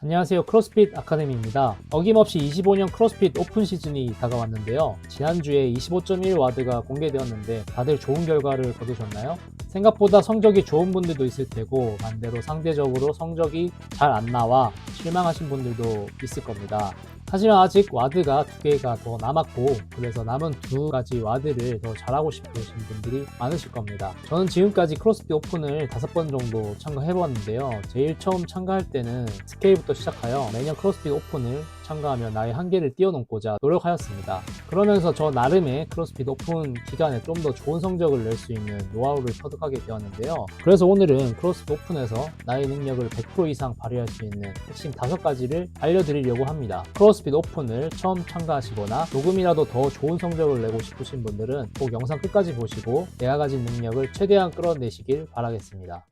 안녕하세요. 크로스핏 아카데미입니다. 어김없이 25년 크로스핏 오픈 시즌이 다가왔는데요. 지난주에 25.1와드가 공개되었는데 다들 좋은 결과를 거두셨나요? 생각보다 성적이 좋은 분들도 있을 테고 반대로 상대적으로 성적이 잘 안 나와 실망하신 분들도 있을 겁니다. 하지만 아직 와드가 2개가 더 남았고 그래서 남은 2가지 와드를 더 잘하고 싶으신 분들이 많으실 겁니다. 저는 지금까지 크로스핏 오픈을 5번 정도 참가해보았는데요. 제일 처음 참가할 때는 스케일부터 시작하여 매년 크로스핏 오픈을 참가하며 나의 한계를 뛰어넘고자 노력하였습니다. 그러면서 저 나름의 크로스핏 오픈 기간에 좀 더 좋은 성적을 낼 수 있는 노하우를 터득하게 되었는데요. 그래서 오늘은 크로스핏 오픈에서 나의 능력을 100% 이상 발휘할 수 있는 핵심 5가지를 알려드리려고 합니다. 크로스핏 오픈을 처음 참가하시거나 조금이라도 더 좋은 성적을 내고 싶으신 분들은 꼭 영상 끝까지 보시고 내가 가진 능력을 최대한 끌어내시길 바라겠습니다.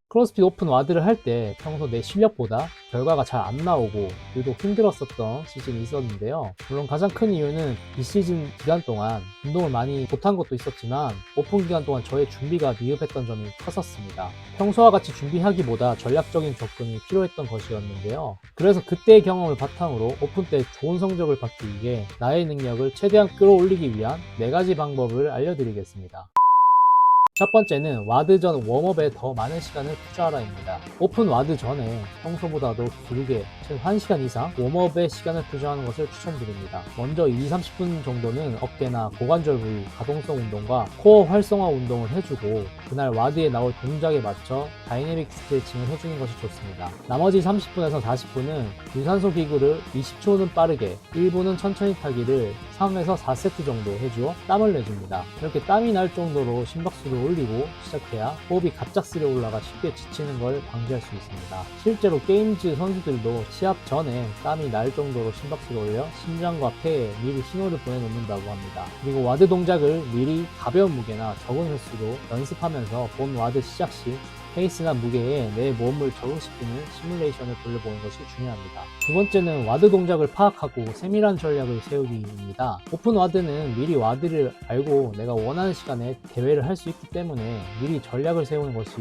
크로스핏 오픈 와드를 할 때 평소 내 실력보다 결과가 잘 안 나오고 유독 힘들었었던 시즌이 있었는데요. 물론 가장 큰 이유는 이 시즌 기간 동안 운동을 많이 못한 것도 있었지만 오픈 기간 동안 저의 준비가 미흡했던 점이 컸었습니다. 평소와 같이 준비하기보다 전략적인 접근이 필요했던 것이었는데요. 그래서 그때의 경험을 바탕으로 오픈 때 좋은 성적을 받기 위해 나의 능력을 최대한 끌어올리기 위한 4가지 방법을 알려드리겠습니다. 첫 번째는 와드 전 웜업에 더 많은 시간을 투자하라입니다. 오픈 와드 전에 평소보다도 길게 최소 1시간 이상 웜업에 시간을 투자하는 것을 추천드립니다. 먼저 20-30분 정도는 어깨나 고관절 부위 가동성 운동과 코어 활성화 운동을 해주고 그날 와드에 나올 동작에 맞춰 다이내믹 스트레칭을 해주는 것이 좋습니다. 나머지 30분에서 40분은 유산소 기구를 20초는 빠르게 1분은 천천히 타기를 3에서 4세트 정도 해주어 땀을 내줍니다. 이렇게 땀이 날 정도로 심박수를 올리고 시작해야 호흡이 갑작스레 올라가 쉽게 지치는 걸 방지할 수 있습니다. 실제로 게임즈 선수들도 시합 전에 땀이 날 정도로 심박수를 올려 심장과 폐에 미리 신호를 보내놓는다고 합니다. 그리고 와드 동작을 미리 가벼운 무게나 적은 횟수로 연습하면서 본 와드 시작 시 페이스나 무게에 내 몸을 적응시키는 시뮬레이션을 돌려보는 것이 중요합니다. 두 번째는 와드 동작을 파악하고 세밀한 전략을 세우기입니다. 오픈 와드는 미리 와드를 알고 내가 원하는 시간에 대회를 할 수 있기 때문에 미리 전략을 세우는 것이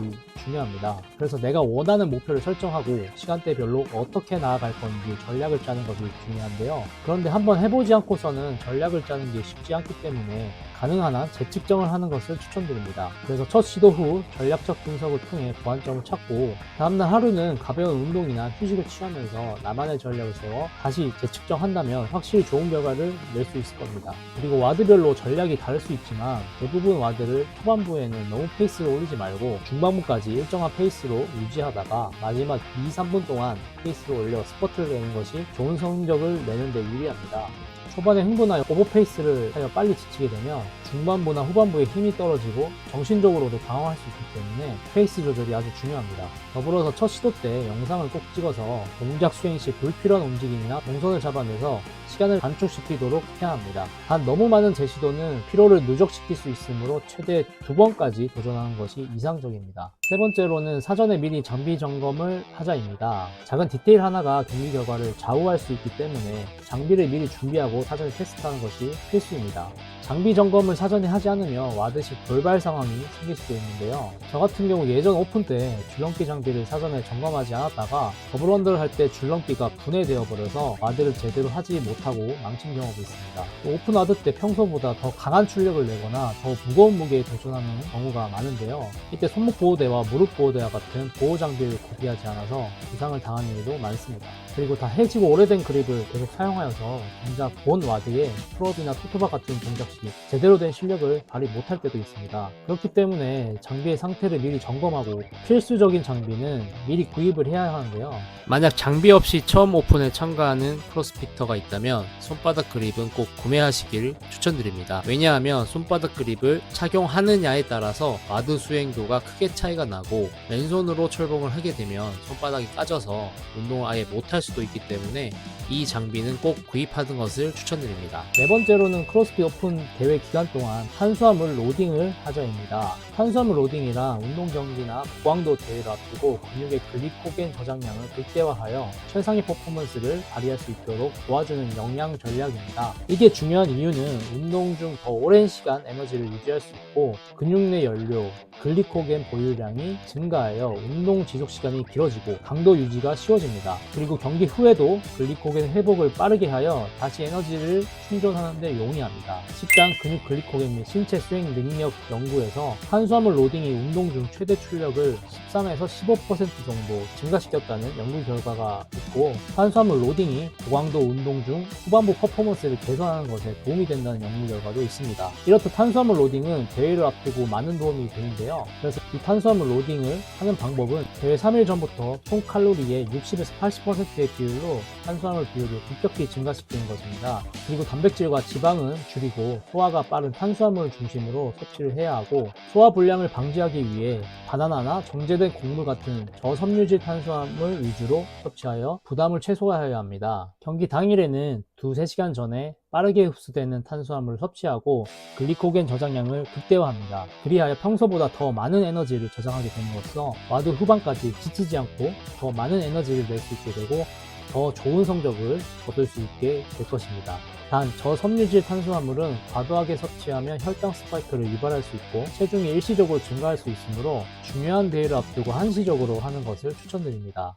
중요합니다. 그래서 내가 원하는 목표를 설정하고 시간대별로 어떻게 나아갈 건지 전략을 짜는 것이 중요한데요. 그런데 한번 해보지 않고서는 전략을 짜는 게 쉽지 않기 때문에 가능한 한 재측정을 하는 것을 추천드립니다. 그래서 첫 시도 후 전략적 분석을 통해 보완점을 찾고 다음날 하루는 가벼운 운동이나 휴식을 취하면서 나만의 전략을 세워 다시 재측정한다면 확실히 좋은 결과를 낼 수 있을 겁니다. 그리고 와드별로 전략이 다를 수 있지만 대부분 와드를 초반부에는 너무 페이스를 올리지 말고 중반부까지 일정한 페이스로 유지하다가 마지막 2-3분 동안 페이스를 올려 스퍼트를 내는 것이 좋은 성적을 내는 데 유리합니다. 초반에 흥분하여 오버페이스를 하여 빨리 지치게 되면 중반부나 후반부에 힘이 떨어지고 정신적으로도 당황할 수 있기 때문에 페이스 조절이 아주 중요합니다. 더불어서 첫 시도 때 영상을 꼭 찍어서 동작 수행 시 불필요한 움직임이나 동선을 잡아내서 시간을 단축시키도록 해야 합니다. 단 너무 많은 재시도는 피로를 누적시킬 수 있으므로 최대 2번까지 도전하는 것이 이상적입니다. 세 번째로는 사전에 미리 장비 점검을 하자입니다. 작은 디테일 하나가 경기 결과를 좌우할 수 있기 때문에 장비를 미리 준비하고 사전에 테스트하는 것이 필수입니다. 장비 점검을 사전에 하지 않으면 와드식 돌발 상황이 생길 수도 있는데요. 저 같은 경우 예전 오픈 때 줄넘기 장비를 사전에 점검하지 않았다가 더블언더를 할 때 줄넘기가 분해되어 버려서 와드를 제대로 하지 못하고 망친 경우도 있습니다. 오픈 와드 때 평소보다 더 강한 출력을 내거나 더 무거운 무게에 도전하는 경우가 많은데요. 이때 손목 보호대와 무릎 보호대와 같은 보호 장비를 구비하지 않아서 부상을 당하는 일도 많습니다. 그리고 다 해지고 오래된 그립을 계속 사용하여서 정작 본 와드에 풀업이나 토토박 같은 동작 시 제대로 된 실력을 발휘 못할 때도 있습니다. 그렇기 때문에 장비의 상태를 미리 점검하고 필수적인 장비는 미리 구입을 해야 하는데요. 만약 장비 없이 처음 오픈에 참가하는 크로스피터가 있다면 손바닥 그립은 꼭 구매하시길 추천드립니다. 왜냐하면 손바닥 그립을 착용하느냐에 따라서 와드 수행도가 크게 차이가 나고 맨손으로 철봉을 하게 되면 손바닥이 까져서 운동을 아예 못할 수도 있기 때문에 이 장비는 꼭 구입하는 것을 추천드립니다. 네 번째로는 크로스핏 오픈 대회 기간 동안 탄수화물 로딩을 하자입니다. 탄수화물 로딩이란 운동 경기나 고강도 대회를 앞두고 근육의 글리코겐 저장량을 극대화하여 최상의 퍼포먼스를 발휘할 수 있도록 도와주는 영양 전략입니다. 이게 중요한 이유는 운동 중 더 오랜 시간 에너지를 유지할 수 있고 근육 내 연료, 글리코겐 보유량이 증가하여 운동 지속 시간이 길어지고 강도 유지가 쉬워집니다. 그리고 경기 후에도 글리코겐 회복을 빠르게 하여 다시 에너지를 충전하는 데 용이합니다. 식단 근육 글리코겐 및 신체 수행 능력 연구에서 탄수화물 로딩이 운동 중 최대 출력을 13에서 15% 정도 증가시켰다는 연구 결과가 있고, 탄수화물 로딩이 고강도 운동 중 후반부 퍼포먼스를 개선하는 것에 도움이 된다는 연구 결과도 있습니다. 이렇듯 탄수화물 로딩은 대회를 앞두고 많은 도움이 되는데요. 그래서 이 탄수화물 로딩을 하는 방법은 대회 3일 전부터 총 칼로리의 60에서 80%의 비율로 탄수화물 비율을 급격히 증가시키는 것입니다. 그리고 단백질과 지방은 줄이고 소화가 빠른 탄수화물 중심으로 섭취를 해야 하고, 소화 불량을 방지하기 위해 바나나나 정제된 곡물 같은 저섬유질 탄수화물 위주로 섭취하여 부담을 최소화해야 합니다. 경기 당일에는 2-3시간 전에 빠르게 흡수되는 탄수화물을 섭취하고 글리코겐 저장량을 극대화합니다. 그리하여 평소보다 더 많은 에너지를 저장하게 됨으로써 와드 후반까지 지치지 않고 더 많은 에너지를 낼 수 있게 되고 더 좋은 성적을 거둘 수 있게 될 것입니다. 단, 저섬유질 탄수화물은 과도하게 섭취하면 혈당 스파이크를 유발할 수 있고 체중이 일시적으로 증가할 수 있으므로 중요한 대회를 앞두고 한시적으로 하는 것을 추천드립니다.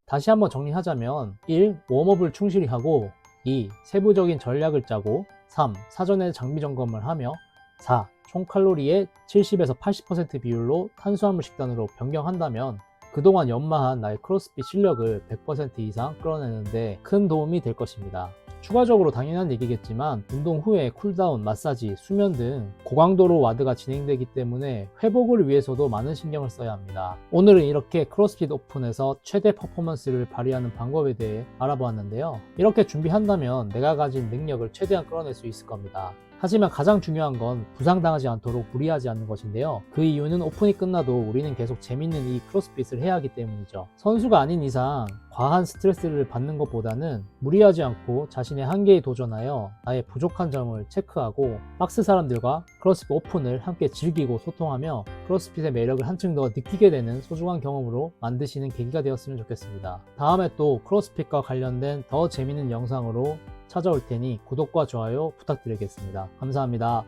다시 한번 정리하자면 1. 웜업을 충실히 하고 2. 세부적인 전략을 짜고 3. 사전에 장비 점검을 하며 4. 총 칼로리의 70에서 80% 비율로 탄수화물 식단으로 변경한다면 그동안 연마한 나의 크로스핏 실력을 100% 이상 끌어내는데 큰 도움이 될 것입니다. 추가적으로 당연한 얘기겠지만 운동 후에 쿨다운, 마사지, 수면 등 고강도로 와드가 진행되기 때문에 회복을 위해서도 많은 신경을 써야 합니다. 오늘은 이렇게 크로스핏 오픈에서 최대 퍼포먼스를 발휘하는 방법에 대해 알아보았는데요. 이렇게 준비한다면 내가 가진 능력을 최대한 끌어낼 수 있을 겁니다. 하지만 가장 중요한 건 부상당하지 않도록 무리하지 않는 것인데요. 그 이유는 오픈이 끝나도 우리는 계속 재밌는 이 크로스핏을 해야 하기 때문이죠. 선수가 아닌 이상 과한 스트레스를 받는 것보다는 무리하지 않고 자신의 한계에 도전하여 나의 부족한 점을 체크하고 박스 사람들과 크로스핏 오픈을 함께 즐기고 소통하며 크로스핏의 매력을 한층 더 느끼게 되는 소중한 경험으로 만드시는 계기가 되었으면 좋겠습니다. 다음에 또 크로스핏과 관련된 더 재밌는 영상으로 찾아올 테니 구독과 좋아요 부탁드리겠습니다. 감사합니다.